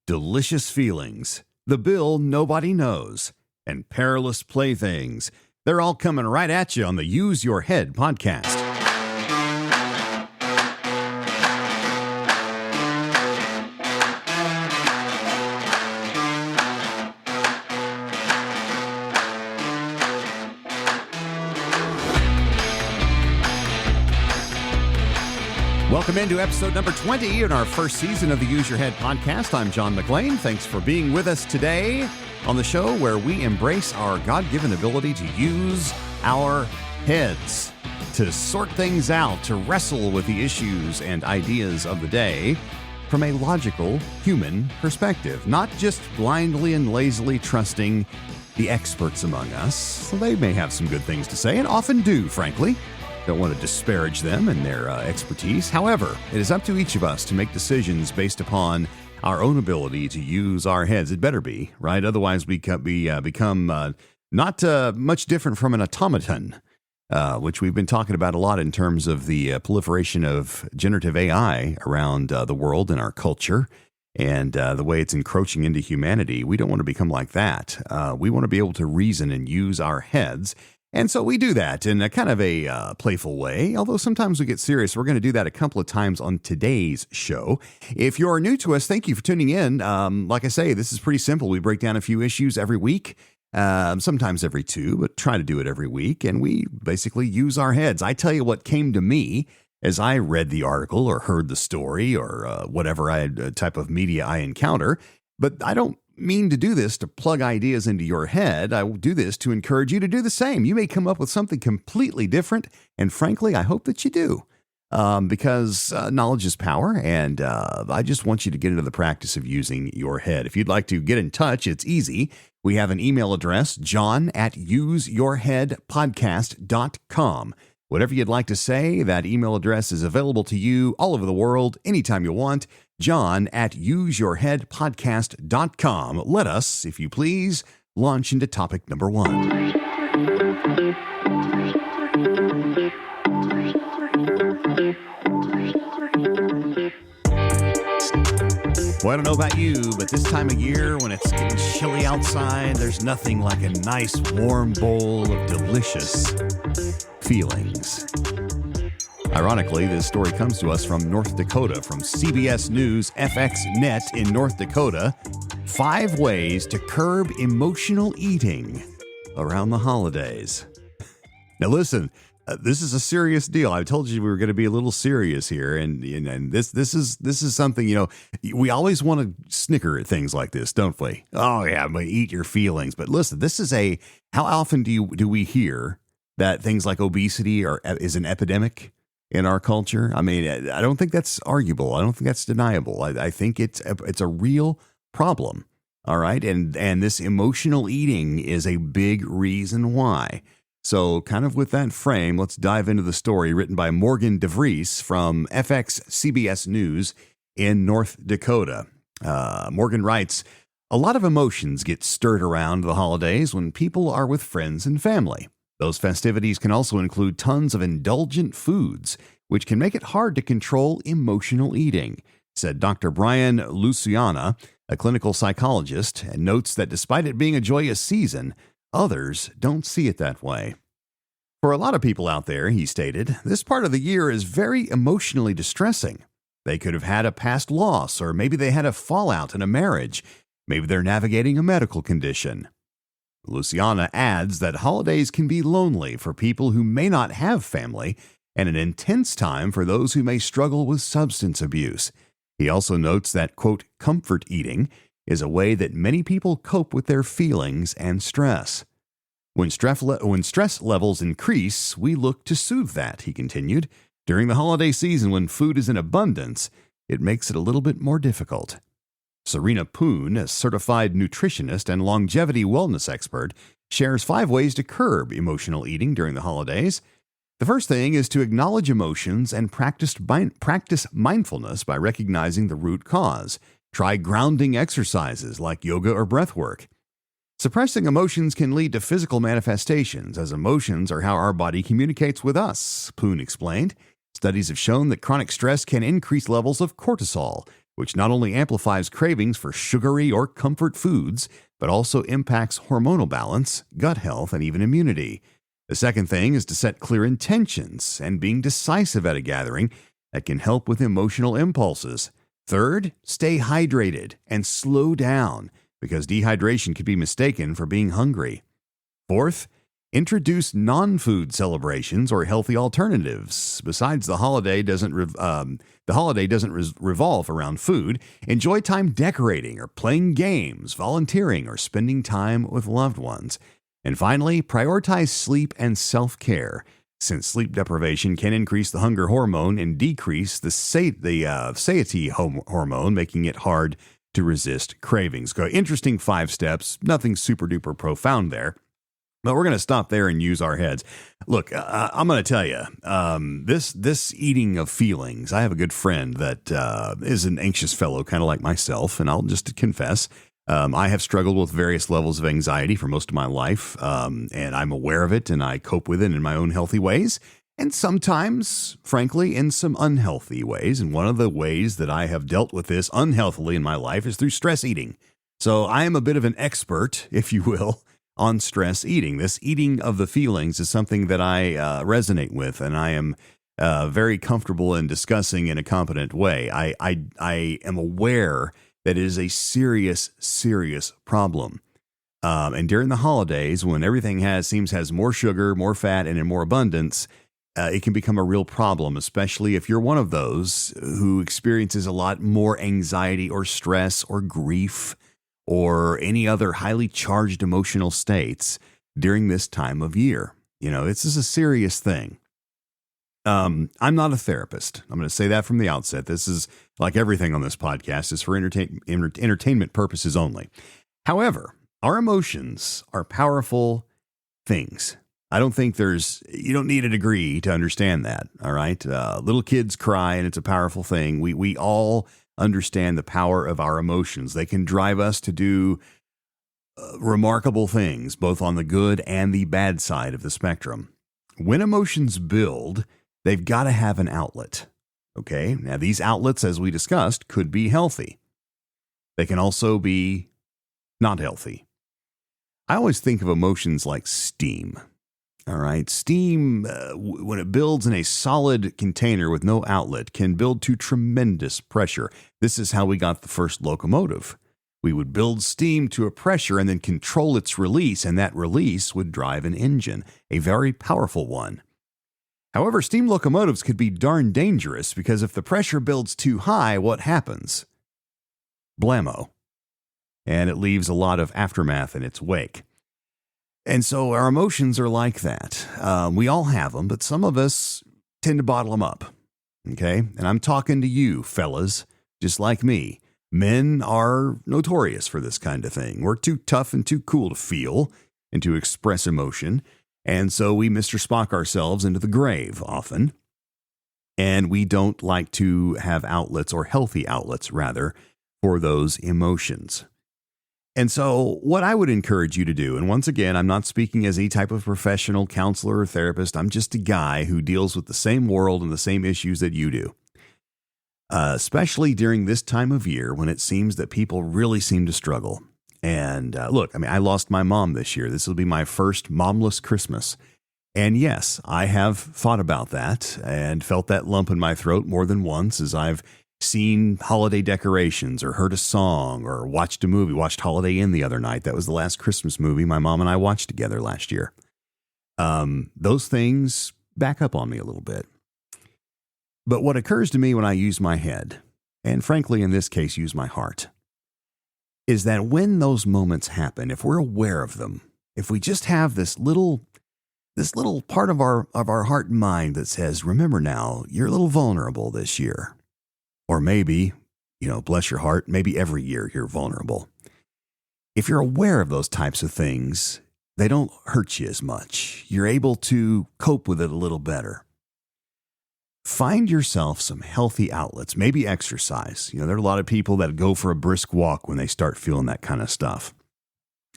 delicious feelings, the bill nobody knows, and perilous playthings. They're all coming right at you on the Use Your Head podcast. Welcome into episode number 20 in our first season of the Use Your Head podcast. I'm John McLean. Thanks for being with us today on the show where we embrace our God-given ability to use our heads, to sort things out, to wrestle with the issues and ideas of the day from a logical human perspective, not just blindly and lazily trusting the experts among us. They may have some good things to say and often do, frankly. Don't want to disparage them and their expertise. However, it is up to each of us to make decisions based upon our own ability to use our heads. It better be, right? Otherwise, we become not much different from an automaton, which we've been talking about a lot in terms of the proliferation of generative AI around the world and our culture and the way it's encroaching into humanity. We don't want to become like that. We want to be able to reason and use our heads. And so we do that in a kind of a playful way, although sometimes we get serious. We're going to do that a couple of times on today's show. If you're new to us, thank you for tuning in. Like I say, this is pretty simple. We break down a few issues every week, sometimes every two, but try to do it every week. And we basically use our heads. I tell you what came to me as I read the article or heard the story or whatever type of media I encounter. But I don't mean to do this to plug ideas into your head. I will do this to encourage you to do the same. You may come up with something completely different, and frankly, I hope that you do, because knowledge is power, and I just want you to get into the practice of using your head. If you'd like to get in touch, it's easy. We have an email address, john@useyourheadpodcast.com. Whatever you'd like to say, that email address is available to you all over the world, anytime you want. John@useyourheadpodcast.com. Let us, if you please, launch into topic number one. Well, I don't know about you, but this time of year when it's getting chilly outside, there's nothing like a nice warm bowl of delicious feelings. Ironically, this story comes to us from North Dakota, from CBS News FX Net in North Dakota. 5 ways to curb emotional eating around the holidays. Now listen, this is a serious deal. I told you we were going to be a little serious here, and this is something, we always want to snicker at things like this, don't we? Oh yeah, but eat your feelings. But listen, how often do we hear that things like obesity is an epidemic in our culture? I mean, I don't think that's arguable. I don't think that's deniable. I think it's a real problem. All right. And this emotional eating is a big reason why. So kind of with that frame, let's dive into the story written by Morgan DeVries from FX CBS News in North Dakota. Morgan writes, "A lot of emotions get stirred around the holidays when people are with friends and family. Those festivities can also include tons of indulgent foods, which can make it hard to control emotional eating," said Dr. Brian Luciana, a clinical psychologist, and notes that despite it being a joyous season, others don't see it that way. For a lot of people out there, he stated, this part of the year is very emotionally distressing. They could have had a past loss, or maybe they had a fallout in a marriage. Maybe they're navigating a medical condition. Luciana adds that holidays can be lonely for people who may not have family and an intense time for those who may struggle with substance abuse. He also notes that, quote, comfort eating is a way that many people cope with their feelings and stress. When stress levels increase, we look to soothe that, he continued. During the holiday season, when food is in abundance, it makes it a little bit more difficult. Serena Poon, a certified nutritionist and longevity wellness expert, shares 5 ways to curb emotional eating during the holidays. The first thing is to acknowledge emotions and practice mindfulness by recognizing the root cause. Try grounding exercises like yoga or breath work. Suppressing emotions can lead to physical manifestations, as emotions are how our body communicates with us, Poon explained. Studies have shown that chronic stress can increase levels of cortisol, which not only amplifies cravings for sugary or comfort foods, but also impacts hormonal balance, gut health, and even immunity. The second thing is to set clear intentions and being decisive at a gathering that can help with emotional impulses. Third, stay hydrated and slow down because dehydration could be mistaken for being hungry. Fourth, introduce non-food celebrations or healthy alternatives. Besides, the holiday doesn't revolve around food. Enjoy time decorating or playing games, volunteering, or spending time with loved ones. And finally, prioritize sleep and self-care, since sleep deprivation can increase the hunger hormone and decrease the satiety hormone, making it hard to resist cravings. Interesting 5 steps, nothing super duper profound there. But we're going to stop there and use our heads. Look, I'm going to tell you, this eating of feelings, I have a good friend that is an anxious fellow, kind of like myself, and I'll just confess, I have struggled with various levels of anxiety for most of my life, and I'm aware of it, and I cope with it in my own healthy ways, and sometimes, frankly, in some unhealthy ways. And one of the ways that I have dealt with this unhealthily in my life is through stress eating. So I am a bit of an expert, if you will, on stress eating. This eating of the feelings is something that I resonate with, and I am very comfortable in discussing in a competent way. I am aware that it is a serious, serious problem. And during the holidays, when everything has more sugar, more fat, and in more abundance, it can become a real problem, especially if you're one of those who experiences a lot more anxiety or stress or grief or any other highly charged emotional states during this time of year. You know, this is a serious thing. I'm not a therapist. I'm going to say that from the outset. This is, like everything on this podcast, is for entertainment purposes only. However, our emotions are powerful things. I don't think you don't need a degree to understand that. All right. Little kids cry and it's a powerful thing. We all understand the power of our emotions. They can drive us to do remarkable things, both on the good and the bad side of the spectrum. When emotions build, they've got to have an outlet. Okay. Now, these outlets, as we discussed, could be healthy. They can also be not healthy. I always think of emotions like steam. All right. Steam, when it builds in a solid container with no outlet, can build to tremendous pressure. This is how we got the first locomotive. We would build steam to a pressure and then control its release, and that release would drive an engine, a very powerful one. However, steam locomotives could be darn dangerous because if the pressure builds too high, what happens? Blammo. And it leaves a lot of aftermath in its wake. And so our emotions are like that. We all have them, but some of us tend to bottle them up. Okay? And I'm talking to you, fellas, just like me. Men are notorious for this kind of thing. We're too tough and too cool to feel and to express emotion. And so we Mr. Spock ourselves into the grave often. And we don't like to have outlets, or healthy outlets, rather, for those emotions. And so what I would encourage you to do, and once again, I'm not speaking as any type of professional counselor or therapist. I'm just a guy who deals with the same world and the same issues that you do. Especially during this time of year when it seems that people really seem to struggle. And look, I mean, I lost my mom this year. This will be my first momless Christmas. And yes, I have thought about that and felt that lump in my throat more than once as I've seen holiday decorations or heard a song or watched a movie, watched Holiday Inn the other night. That was the last Christmas movie my mom and I watched together last year. Those things back up on me a little bit. But what occurs to me when I use my head, and frankly, in this case, use my heart, is that when those moments happen, if we're aware of them, if we just have this little part of our heart and mind that says, remember now, you're a little vulnerable this year. Or maybe, bless your heart, maybe every year you're vulnerable. If you're aware of those types of things, they don't hurt you as much. You're able to cope with it a little better. Find yourself some healthy outlets, maybe exercise. There are a lot of people that go for a brisk walk when they start feeling that kind of stuff.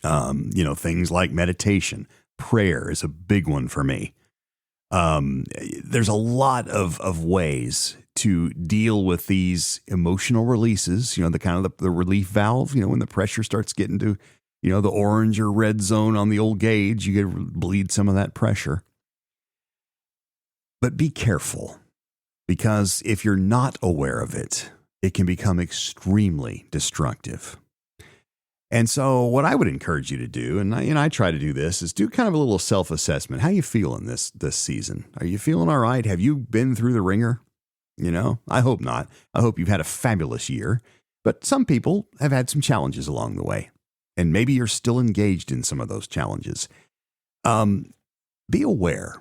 Things like meditation, prayer is a big one for me. There's a lot of ways to deal with these emotional releases, the kind of the relief valve, when the pressure starts getting to, the orange or red zone on the old gauge, you get to bleed some of that pressure. But be careful, because if you're not aware of it, it can become extremely destructive. And so what I would encourage you to do, and I try to do this, is do kind of a little self-assessment. How you feeling this season? Are you feeling all right? Have you been through the ringer? I hope not. I hope you've had a fabulous year. But some people have had some challenges along the way. And maybe you're still engaged in some of those challenges. Be aware.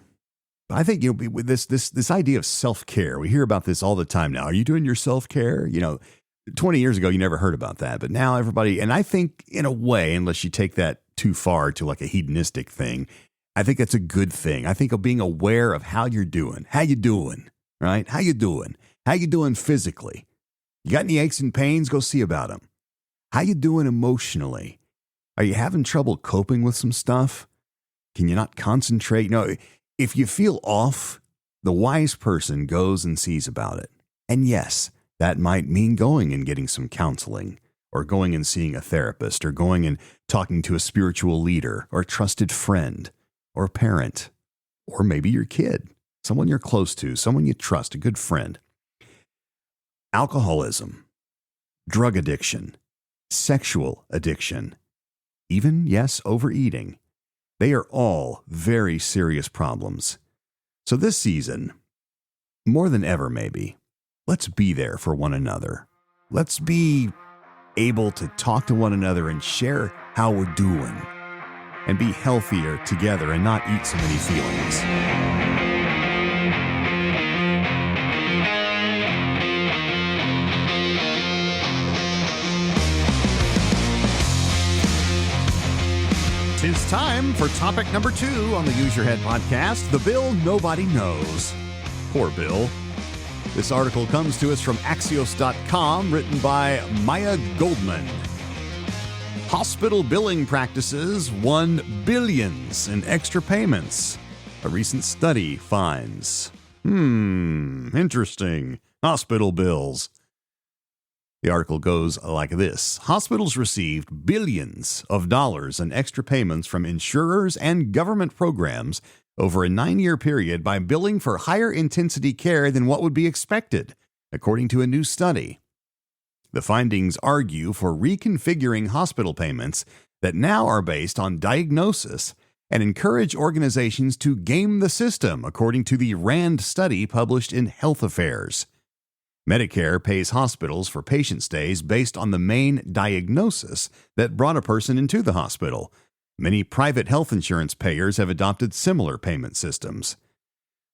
I think with this idea of self-care, we hear about this all the time now. Are you doing your self-care? 20 years ago, you never heard about that. But now everybody, and I think in a way, unless you take that too far to like a hedonistic thing, I think that's a good thing. I think of being aware of how you're doing. How you doing, right? How you doing? How you doing physically? You got any aches and pains? Go see about them. How you doing emotionally? Are you having trouble coping with some stuff? Can you not concentrate? No, if you feel off, the wise person goes and sees about it. And yes, that might mean going and getting some counseling, or going and seeing a therapist, or going and talking to a spiritual leader, or a trusted friend, or parent, or maybe your kid, someone you're close to, someone you trust, a good friend. Alcoholism, drug addiction, sexual addiction, even, yes, overeating. They are all very serious problems. So this season, more than ever maybe, let's be there for one another. Let's be able to talk to one another and share how we're doing, and be healthier together and not eat so many feelings. Tis time for topic number 2 on the Use Your Head podcast, the bill nobody knows. Poor Bill. This article comes to us from Axios.com, written by Maya Goldman. Hospital billing practices won billions in extra payments, a recent study finds. Interesting. Hospital bills. The article goes like this. Hospitals received billions of dollars in extra payments from insurers and government programs over a 9-year period by billing for higher intensity care than what would be expected, according to a new study. The findings argue for reconfiguring hospital payments that now are based on diagnosis and encourage organizations to game the system, according to the RAND study published in Health Affairs. Medicare pays hospitals for patient stays based on the main diagnosis that brought a person into the hospital. Many private health insurance payers have adopted similar payment systems.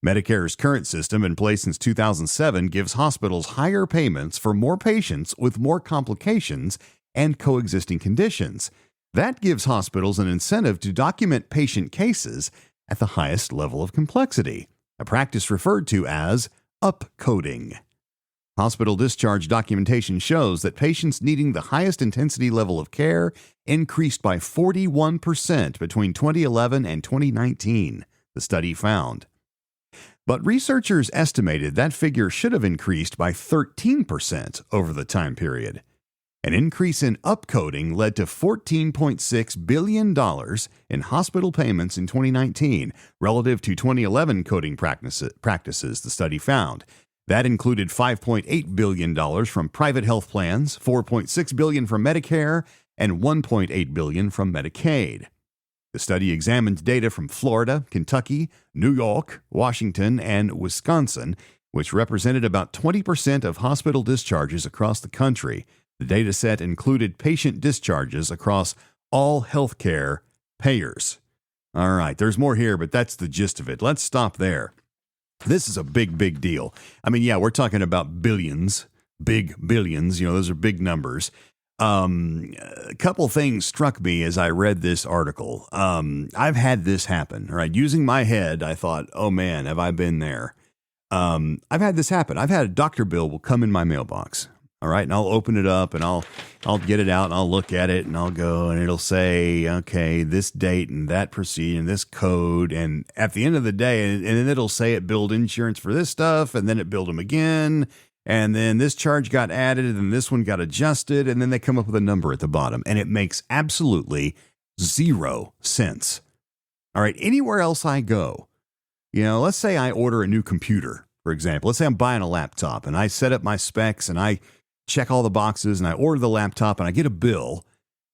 Medicare's current system, in place since 2007, gives hospitals higher payments for more patients with more complications and coexisting conditions. That gives hospitals an incentive to document patient cases at the highest level of complexity, a practice referred to as upcoding. Hospital discharge documentation shows that patients needing the highest intensity level of care increased by 41% between 2011 and 2019, the study found. But researchers estimated that figure should have increased by 13% over the time period. An increase in upcoding led to $14.6 billion in hospital payments in 2019 relative to 2011 coding practices, the study found. That included $5.8 billion from private health plans, $4.6 billion from Medicare, and $1.8 billion from Medicaid. The study examined data from Florida, Kentucky, New York, Washington, and Wisconsin, which represented about 20% of hospital discharges across the country. The data set included patient discharges across all healthcare payers. All right, there's more here, but that's the gist of it. Let's stop there. This is a big, big deal. I mean, yeah, we're talking about billions, big billions. Those are big numbers. A couple things struck me as I read this article. I've had this happen, right? Using my head, I thought, oh man, have I been there? I've had this happen. I've had a doctor bill will come in my mailbox. All right. And I'll open it up and I'll get it out and I'll look at it and I'll go and it'll say, okay, this date and that procedure and this code. And at the end of the day, and then it'll say it billed insurance for this stuff and then it billed them again. And then this charge got added and this one got adjusted. And then they come up with a number at the bottom and it makes absolutely zero sense. All right. Anywhere else I go, let's say I order a new computer, for example. Let's say I'm buying a laptop and I set up my specs and I check all the boxes and I order the laptop and I get a bill.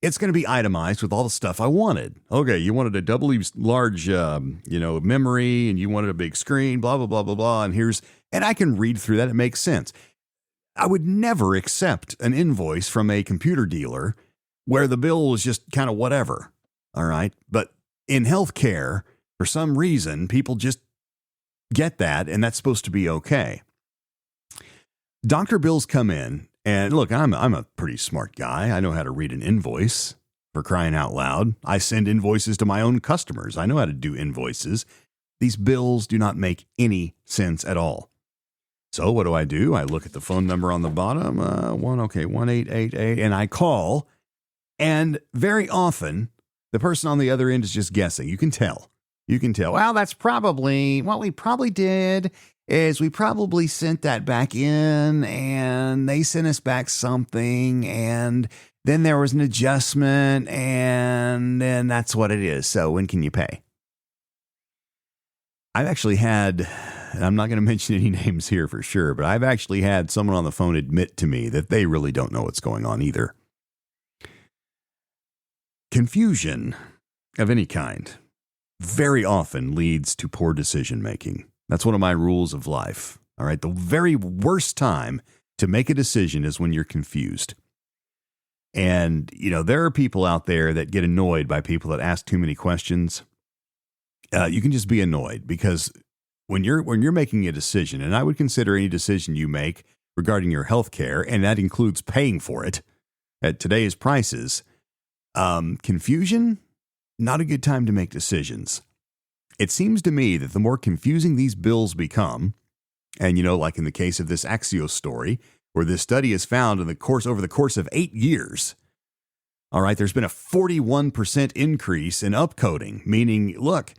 It's going to be itemized with all the stuff I wanted. Okay, you wanted a doubly large, memory and you wanted a big screen, blah, blah, blah, blah, blah. And I can read through that. It makes sense. I would never accept an invoice from a computer dealer where the bill was just kind of whatever. All right. But in healthcare, for some reason, people just get that, and that's supposed to be okay. Doctor bills come in, and look, I'm a pretty smart guy. I know how to read an invoice, for crying out loud. I send invoices to my own customers. I know how to do invoices. These bills do not make any sense at all. So what do? I look at the phone number on the bottom, 1888, and I call, and very often, the person on the other end is just guessing. You can tell. Well, that's probably what we probably did is we probably sent that back in and they sent us back something and then there was an adjustment and then that's what it is. So when can you pay? I've actually had, and I'm not going to mention any names here for sure, but I've actually had someone on the phone admit to me that they really don't know what's going on either. Confusion of any kind very often leads to poor decision making. That's one of my rules of life. All right. The very worst time to make a decision is when you're confused. And, there are people out there that get annoyed by people that ask too many questions. You can just be annoyed because when you're making a decision, and I would consider any decision you make regarding your health care, and that includes paying for it at today's prices, confusion, not a good time to make decisions. It seems to me that the more confusing these bills become, and like in the case of this Axios story, where this study is found over the course of 8 years, all right, there's been a 41% increase in upcoding, meaning, look,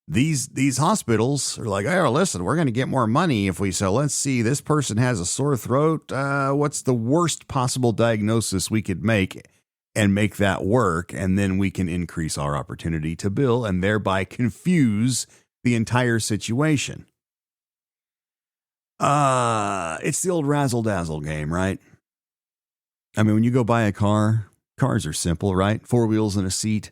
these hospitals are like, oh, listen, we're going to get more money if let's see, this person has a sore throat. What's the worst possible diagnosis we could make and make that work, and then we can increase our opportunity to bill and thereby confuse the entire situation. It's the old razzle-dazzle game, right? I mean, when you go buy a car, cars are simple, right? 4 wheels and a seat.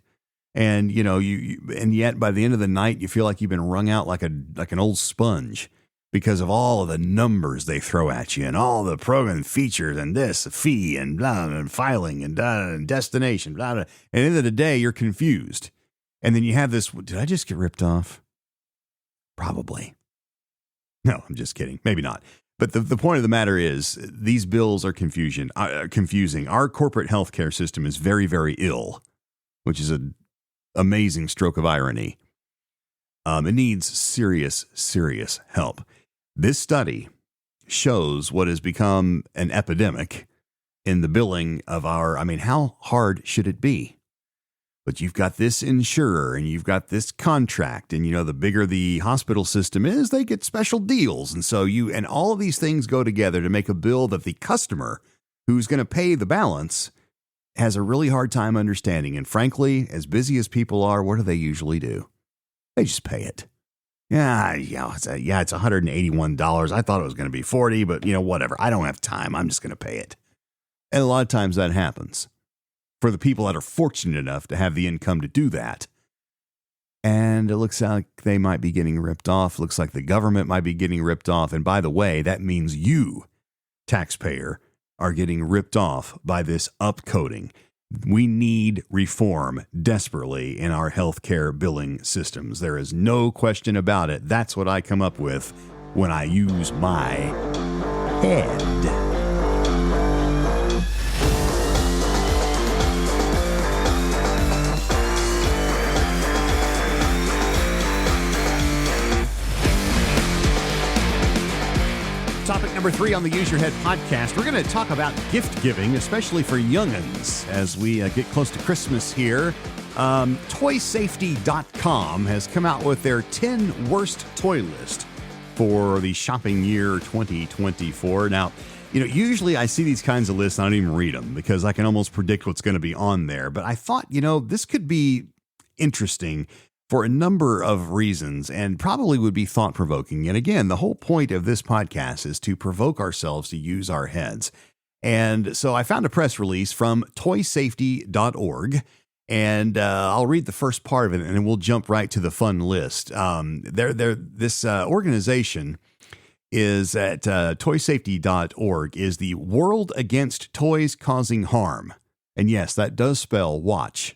And, and yet by the end of the night, you feel like you've been wrung out like an old sponge because of all of the numbers they throw at you and all the program features and this fee and blah, and filing and destination, blah, blah. And at the end of the day, you're confused. And then you have this, did I just get ripped off? Probably. No, I'm just kidding. Maybe not. But the point of the matter is these bills are confusing. Our corporate healthcare system is very, very ill, which is an amazing stroke of irony. It needs serious, serious help. This study shows what has become an epidemic in the billing of how hard should it be? But you've got this insurer and you've got this contract and, the bigger the hospital system is, they get special deals. And so and all of these things go together to make a bill that the customer who's going to pay the balance has a really hard time understanding. And frankly, as busy as people are, what do they usually do? They just pay it. It's $181. I thought it was going to be $40, but whatever. I don't have time. I'm just going to pay it. And a lot of times that happens for the people that are fortunate enough to have the income to do that. And it looks like they might be getting ripped off. Looks like the government might be getting ripped off. And by the way, that means you, taxpayer, are getting ripped off by this upcoding. We need reform desperately in our healthcare billing systems. There is no question about it. That's what I come up with when I use my head. Topic number 3 on the Use Your Head podcast. We're going to talk about gift giving, especially for young'uns, as we get close to Christmas here. ToySafety.com has come out with their 10 worst toy list for the shopping year 2024. Now, usually I see these kinds of lists, and I don't even read them because I can almost predict what's going to be on there. But I thought, this could be interesting for a number of reasons and probably would be thought-provoking. And again, the whole point of this podcast is to provoke ourselves to use our heads. And so I found a press release from toysafety.org, and I'll read the first part of it, and then we'll jump right to the fun list. This organization is at toysafety.org is the World Against Toys Causing Harm. And yes, that does spell watch.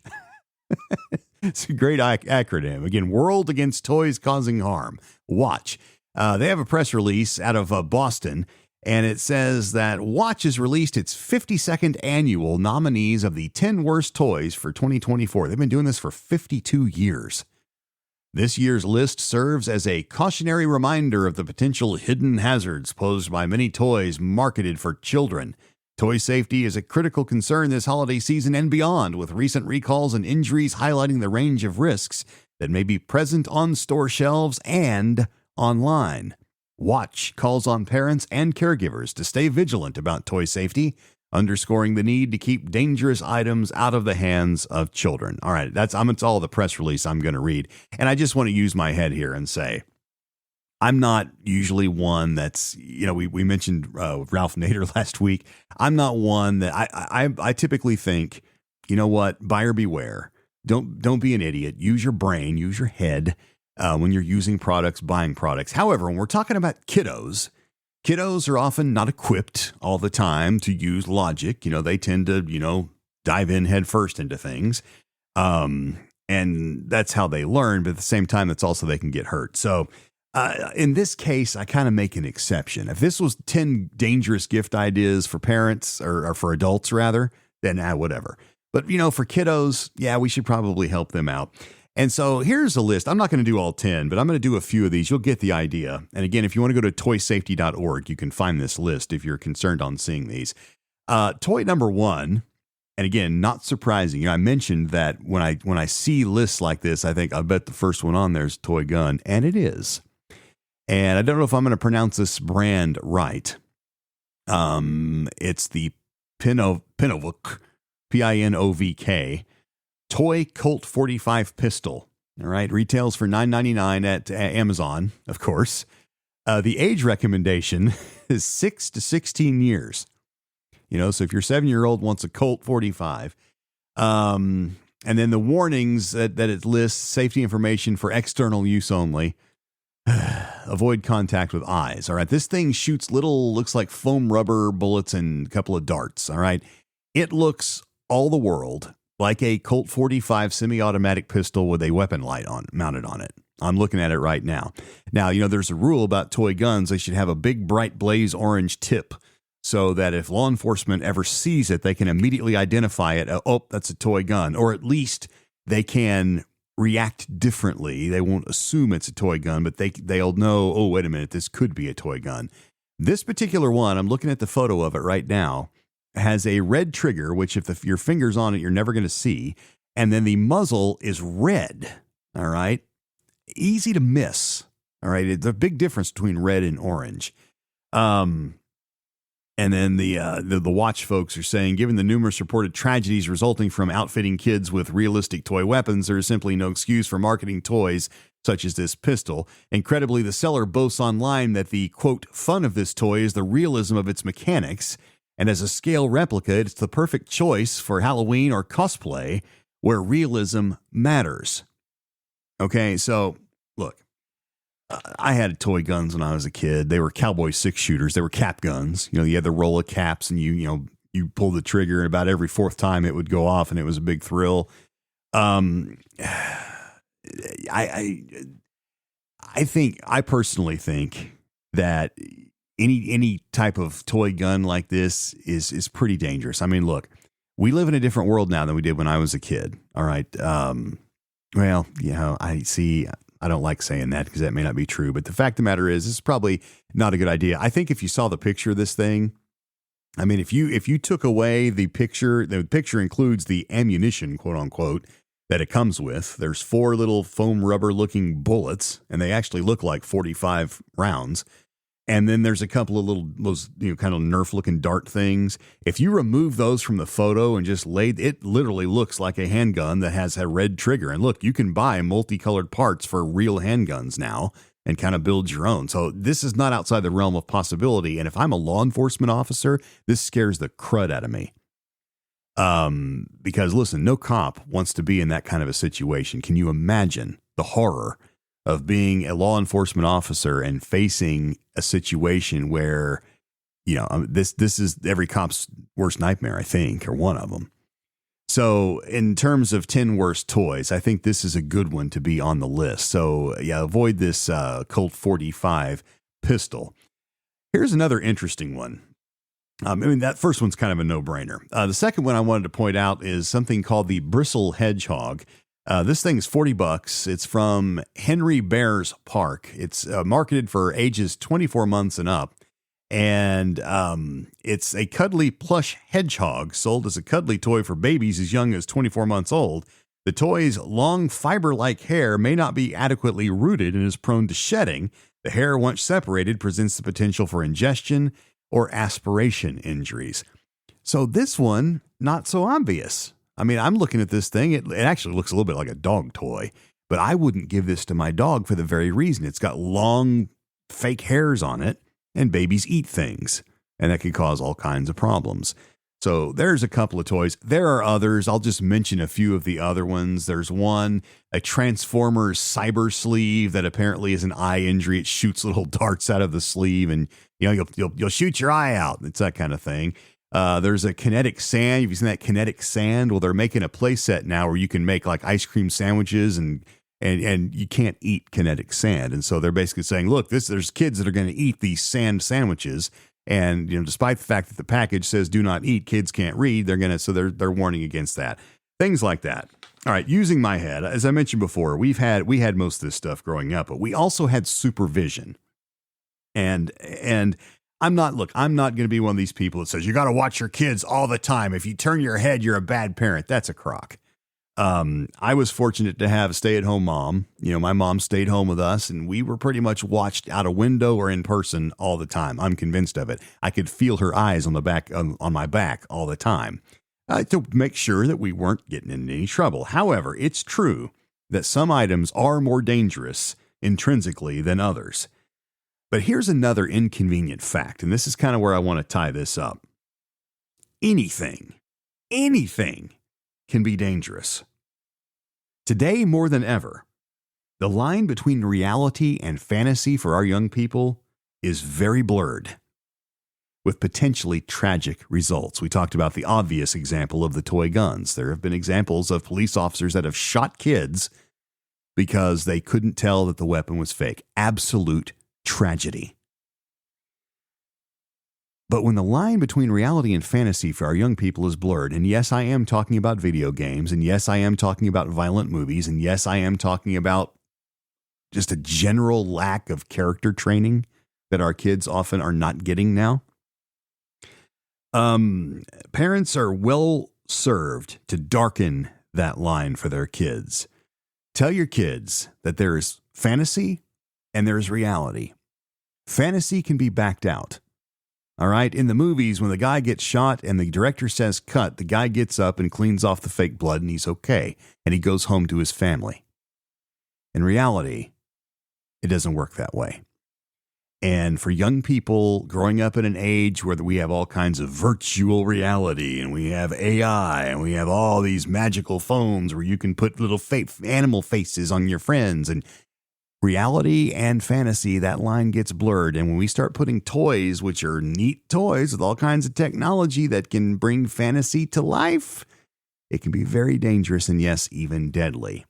It's a great acronym. Again, World Against Toys Causing Harm. Watch. They have a press release out of Boston, and it says that Watch has released its 52nd annual nominees of the 10 worst toys for 2024. They've been doing this for 52 years. This year's list serves as a cautionary reminder of the potential hidden hazards posed by many toys marketed for children. Toy safety is a critical concern this holiday season and beyond, with recent recalls and injuries highlighting the range of risks that may be present on store shelves and online. Watch calls on parents and caregivers to stay vigilant about toy safety, underscoring the need to keep dangerous items out of the hands of children. All right, that's all the press release I'm going to read. And I just want to use my head here and say, I'm not usually one that's, we mentioned Ralph Nader last week. I'm not one that I typically think, buyer beware. Don't be an idiot. Use your brain, use your head when you're using products, buying products. However, when we're talking about kiddos are often not equipped all the time to use logic. They tend to, dive in head first into things. And that's how they learn. But at the same time, that's also they can get hurt. So in this case, I kind of make an exception. If this was 10 dangerous gift ideas for parents or for adults, rather, then whatever. But, for kiddos, yeah, we should probably help them out. And so here's a list. I'm not going to do all 10, but I'm going to do a few of these. You'll get the idea. And again, if you want to go to toysafety.org, you can find this list if you're concerned on seeing these. Toy number 1, and again, not surprising. I mentioned that when I see lists like this, I think I bet the first one on there is toy gun, and it is. And I don't know if I'm going to pronounce this brand right. It's the Pinovk, Pinovk, Toy Colt 45 pistol. All right. Retails for $9.99 at Amazon, of course. The age recommendation is 6 to 16 years. So if your 7-year-old wants a Colt 45, and then the warnings that it lists safety information for external use only. Avoid contact with eyes. All right. This thing shoots looks like foam rubber bullets and a couple of darts. All right. It looks all the world like a Colt 45 semi-automatic pistol with a weapon light mounted on it. I'm looking at it right now. Now, there's a rule about toy guns. They should have a big, bright blaze orange tip so that if law enforcement ever sees it, they can immediately identify it. Oh, that's a toy gun. Or at least they can react differently. They won't assume it's a toy gun, but they'll know, oh, wait a minute, this could be a toy gun. This particular one, I'm looking at the photo of it right now, has a red trigger, which if your finger's on it, you're never going to see. And then the muzzle is red. All right. Easy to miss. All right. It's a big difference between red and orange. And then the Watch folks are saying, given the numerous reported tragedies resulting from outfitting kids with realistic toy weapons, there is simply no excuse for marketing toys such as this pistol. Incredibly, the seller boasts online that the, quote, fun of this toy is the realism of its mechanics. And as a scale replica, it's the perfect choice for Halloween or cosplay where realism matters. Okay, so look. I had toy guns when I was a kid. They were cowboy 6-shooters. They were cap guns. You had the roll of caps, and you pull the trigger, and about every fourth time it would go off, and it was a big thrill. I personally think that any type of toy gun like this is pretty dangerous. I mean, look, we live in a different world now than we did when I was a kid. All right. I I don't like saying that because that may not be true. But the fact of the matter is, this is probably not a good idea. I think if you saw the picture of this thing, I mean, if you took away the picture includes the ammunition, quote unquote, that it comes with. There's 4 little foam rubber looking bullets, and they actually look like 45 rounds. And then there's a couple of those kind of Nerf looking dart things. If you remove those from the photo and just it literally looks like a handgun that has a red trigger. And look, you can buy multicolored parts for real handguns now and kind of build your own. So this is not outside the realm of possibility. And if I'm a law enforcement officer, this scares the crud out of me. Because listen, no cop wants to be in that kind of a situation. Can you imagine the horror of being a law enforcement officer and facing a situation where, this is every cop's worst nightmare, I think, or one of them. So in terms of 10 worst toys, I think this is a good one to be on the list. So yeah, avoid this Colt 45 pistol. Here's another interesting one. That first one's kind of a no-brainer. The second one I wanted to point out is something called the Bristle Hedgehog. This thing's $40. It's from Henry Bears Park. It's marketed for ages 24 months and up. And it's a cuddly plush hedgehog sold as a cuddly toy for babies as young as 24 months old. The toy's long fiber-like hair may not be adequately rooted and is prone to shedding. The hair, once separated, presents the potential for ingestion or aspiration injuries. So this one, not so obvious. I mean, I'm looking at this thing. It actually looks a little bit like a dog toy, but I wouldn't give this to my dog for the very reason. It's got long fake hairs on it, and babies eat things, and that can cause all kinds of problems. So there's a couple of toys. There are others. I'll just mention a few of the other ones. There's one, a Transformers cyber sleeve that apparently is an eye injury. It shoots little darts out of the sleeve, and you'll shoot your eye out. It's that kind of thing. There's a kinetic sand. Have you seen that kinetic sand? Well, they're making a play set now where you can make like ice cream sandwiches and you can't eat kinetic sand. And so they're basically saying, look, there's kids that are going to eat these sand sandwiches. And, despite the fact that the package says do not eat, kids can't read, they're warning against that. Things like that. All right. Using my head, as I mentioned before, we had most of this stuff growing up, but we also had supervision. And I'm not going to be one of these people that says you got to watch your kids all the time. If you turn your head, you're a bad parent. That's a crock. I was fortunate to have a stay-at-home mom. My mom stayed home with us, and we were pretty much watched out a window or in person all the time. I'm convinced of it. I could feel her eyes on my back all the time to make sure that we weren't getting in any trouble. However, it's true that some items are more dangerous intrinsically than others. But here's another inconvenient fact, and this is kind of where I want to tie this up. Anything can be dangerous. Today, more than ever, the line between reality and fantasy for our young people is very blurred, with potentially tragic results. We talked about the obvious example of the toy guns. There have been examples of police officers that have shot kids because they couldn't tell that the weapon was fake. Absolute tragedy. But when the line between reality and fantasy for our young people is blurred, and yes, I am talking about video games, and yes, I am talking about violent movies, and yes, I am talking about just a general lack of character training that our kids often are not getting now, parents are well served to darken that line for their kids. Tell your kids that there is fantasy and there is reality. Fantasy can be backed out. All right. In the movies, when the guy gets shot and the director says cut, the guy gets up and cleans off the fake blood and he's okay. And he goes home to his family. In reality, it doesn't work that way. And for young people growing up in an age where we have all kinds of virtual reality and we have AI and we have all these magical phones where you can put little animal faces on your friends, and reality and fantasy, that line gets blurred. And when we start putting toys, which are neat toys with all kinds of technology that can bring fantasy to life, it can be very dangerous and, yes, even deadly.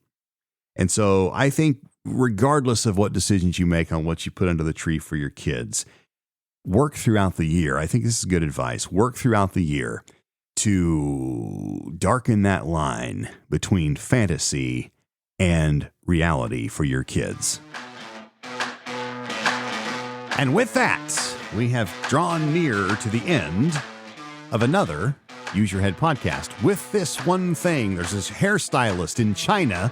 And so I think regardless of what decisions you make on what you put under the tree for your kids, work throughout the year. I think this is good advice. Work throughout the year to darken that line between fantasy and reality for your kids. And with that, we have drawn near to the end of another Use Your Head podcast. With this one thing, there's this hairstylist in China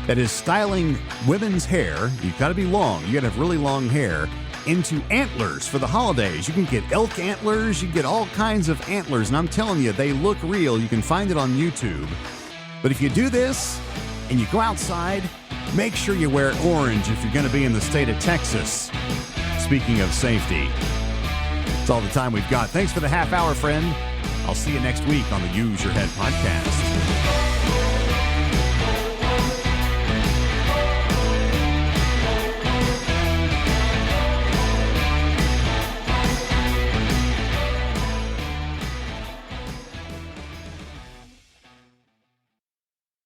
that is styling women's hair. You've got to be long. You got to have really long hair into antlers for the holidays. You can get elk antlers. You can get all kinds of antlers. And I'm telling you, they look real. You can find it on YouTube. But if you do this and you go outside, make sure you wear orange if you're going to be in the state of Texas. Speaking of safety, that's all the time we've got. Thanks for the half hour, friend. I'll see you next week on the Use Your Head podcast.